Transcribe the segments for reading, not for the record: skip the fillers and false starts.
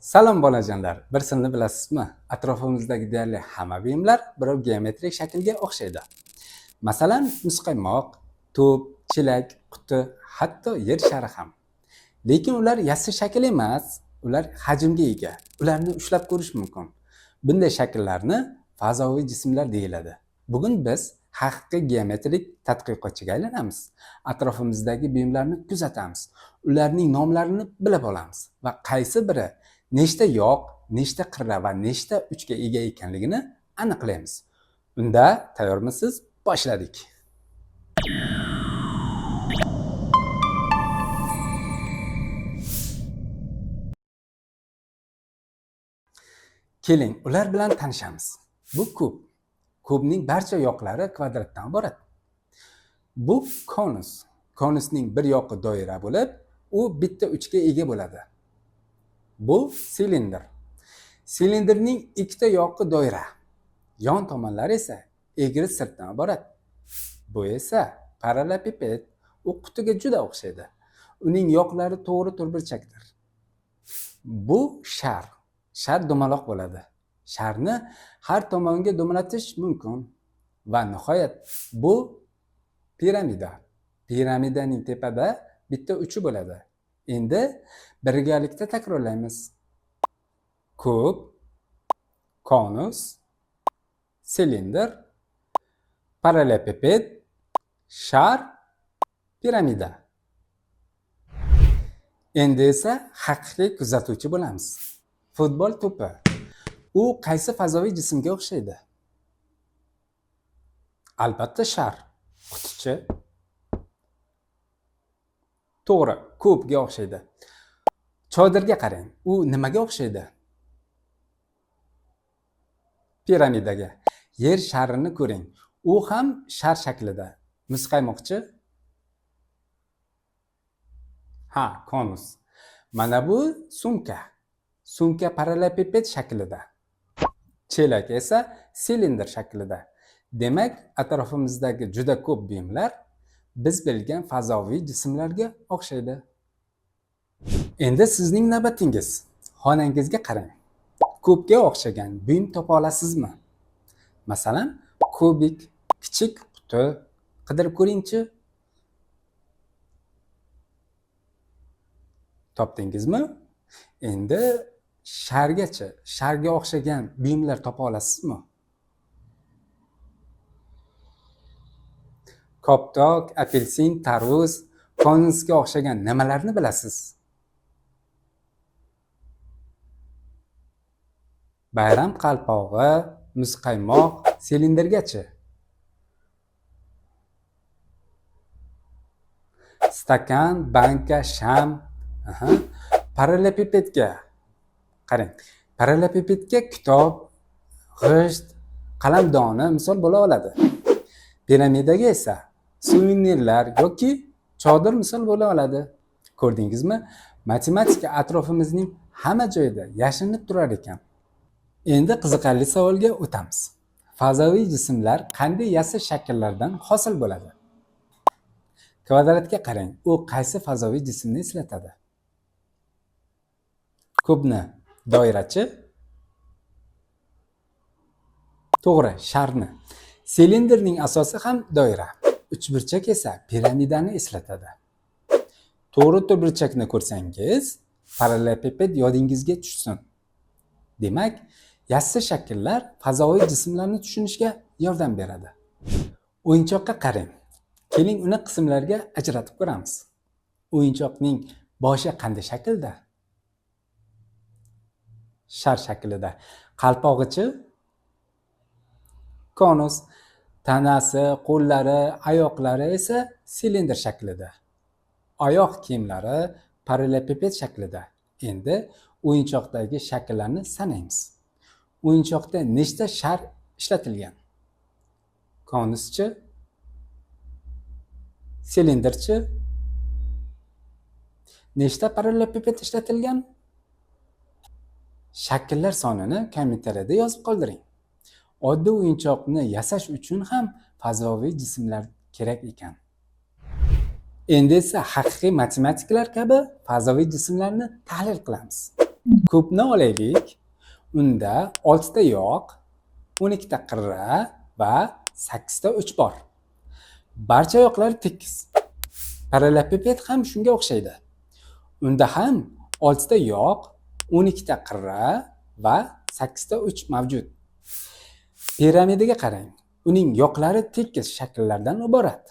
Salom bolajonlar, bir sizni bilasizmi? Atrofimizdagi deyarli hamma buyumlar biror geometrik shaklga o'xshaydi. Masalan, muzqaymoq, to'p, chelak, quti, hatto yer shari ham. Lekin ular yassi shakl emas, ular hajmga ega. Ularni ushlab ko'rish mumkin. Bunday shakllarni fazoviy jismlar deyiladi. Bugun biz haqiqiy geometrik tadqiqotchiga aylanamiz. Atrofimizdagi buyumlarni kuzatamiz. Ularning nomlarini bilib olamiz va qaysi biri nechta yoq, nechta qirra va nechta uchga ega ekanligini aniqlaymiz. Unda tayyormisiz? Boshladik. Keling, ular bilan tanishamiz. Bu kub. Kubning barcha yoqlari kvadratdan iborat. Bu konus. Konusning bir yoqi doira bo'lib, u bitta uchga ega bo'ladi. Bu silindr. Silindrning ikkita yoqi doira. Yon tomonlari esa egri sirtdan iborat. Bu esa parallelipiped. U qutiga juda o'xshaydi. Uning yoqlari to'g'ri to'rtburchakdir. Bu shar. Shar dumaloq bo'ladi. Sharni har tomonga dumalatish mumkin. Va nihoyat bu piramida. Piramidaning tepada bitta uchi bo'ladi. Endi birgalikda takrorlaymiz. Kub, konus, silindr, parallelipiped, shar, piramida. Endi esa haqiqiy kuzatuvchi bo'lamiz. Futbol to'pi. U qaysi fazoviy jismga o'xshaydi? Albatta shar. Qutichi. To'g'ri, kubga o'xshaydi. Chodirga qarang. U nimaga o'xshaydi? Piramidaga. Yer sharini ko'ring. U ham shar shaklida. Muzqaymoqchi? Ha, konus. Mana bu sumka. Sumka parallelipiped shaklida. Chelak esa silindr shaklida. Demak, atrofimizdagi juda ko'p buyumlar biz bilgan fazoviy jismlarga o'xshaydi. Endi sizning navbatingiz. Xonangizga qarang. Kubga o'xshagan buyum topa olasizmi? Masalan, kubik, kichik quti qidirib ko'ringchi. Topdingizmi? Endi sharga o'xshagan buyumlar topa olasizmi? Koptok, apelsin, tarvuz, konusga o'xshagan nimalarni bilasiz? Bayram qalpog'i, muzqaymoq, silindrgacha. Stakan, banka, sham. Parallelipipedga qarang. Parallelipipedga kitob, g'isht, qalamdoni misol bo'la oladi. Piramidaga esa suvenirlar yoki chodir misol bo'la oladi. Ko'rdingizmi? Matematika atrofimizning hamma joyida yashirinib turar ekan. Endi qiziqarli savolga o'tamiz. Fazoviy jismlar qanday yassi shakllardan hosil bo'ladi? Kvadratga qarang. U qaysi fazoviy jismni eslatadi? Kubni doirachi? To'g'ri, sharni. Silindrning asosi ham doira. Uchburchak esa piramidani eslatadi. To'g'ri to'rtburchakni ko'rsangiz, parallelipiped yodingizga tushsin. Demak, yassi shakllar fazoviy jismlarni tushunishga yordam beradi. O'yinchoqqa qarang. Keling, uni qismlarga ajratib ko'ramiz. O'yinchoqning boshi qanday shaklda? Shar shaklida. Qalpog'ichi? Konus. Tanasi, qo'llari, oyoqlari esa silindr shaklida. Oyoq kiyimlari parallelipiped shaklida. Endi o'yinchoqdagi shakllarni sanaymiz. O'yinchoqda nechta shar ishlatilgan? Konuschi? Silindrchi? Nechta parallelipiped ishlatilgan? Shakllar sonini kommentariyada yozib qoldiring. Oddiy o'yinchoqni yasash uchun ham fazoviy jismlar kerak ekan. Endi esa haqiqiy matematiklar kabi fazoviy jismlarni tahlil qilamiz. Kubni olaylik. Unda 6 ta yoq, 12 ta qirra va 8 ta uch bor. Barcha yoqlar tekis. Parallelipiped ham shunga o'xshaydi. Unda ham 6 ta yoq, 12 ta qirra va 8 ta uch mavjud. Piramidaga qarang. Uning yoqlari tekis shakllardan iborat.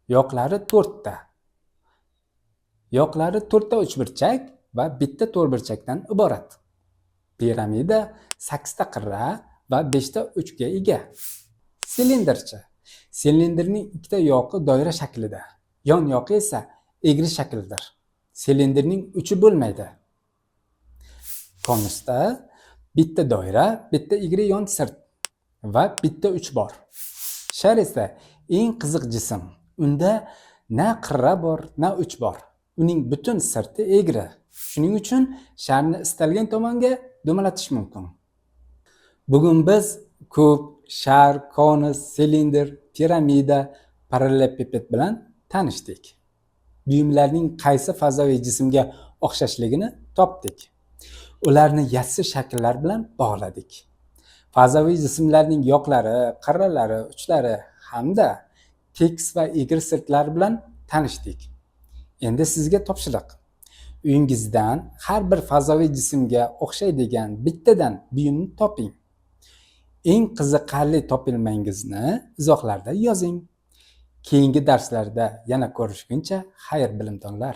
Yoqlari 4 ta. Yoqlari 4 ta uchburchak va bitta to'rtburchakdan iborat. Piramida 8 ta qirra va 5 ta uchga ega. Silindrcha. Silindrning ikkita yoqi doira shaklida, yon yoqi esa egri shakldir. Silindrning uchi bo'lmaydi. Konusda bitta doira, bitta egri yon sirt va bitta uch bor. Shar esa eng qiziq jism. Unda na qirra bor, na uch bor. Uning butun sirti egri. Shuning uchun sharni istalgan tomonga do'malatish mumkin. Bugun biz kub, shar, konus, silindr, piramida, parallelipiped bilan tanishdik. Buyumlarning qaysi fazoviy jismga o'xshashligini topdik. Ularni yassi shakllar bilan bog'ladik. Fazoviy jismlarning yoqlari, qirralari, uchlari hamda tekis va egri sirtlari bilan tanishdik. Endi sizga topshiriq. Uyingizdan har bir fazoviy jismga o'xshaydigan bittadan buyumni toping. Eng qiziqarli topilmangizni izohlarda yozing. Keyingi darslarda yana ko'rishguncha xayr bilimdonlar.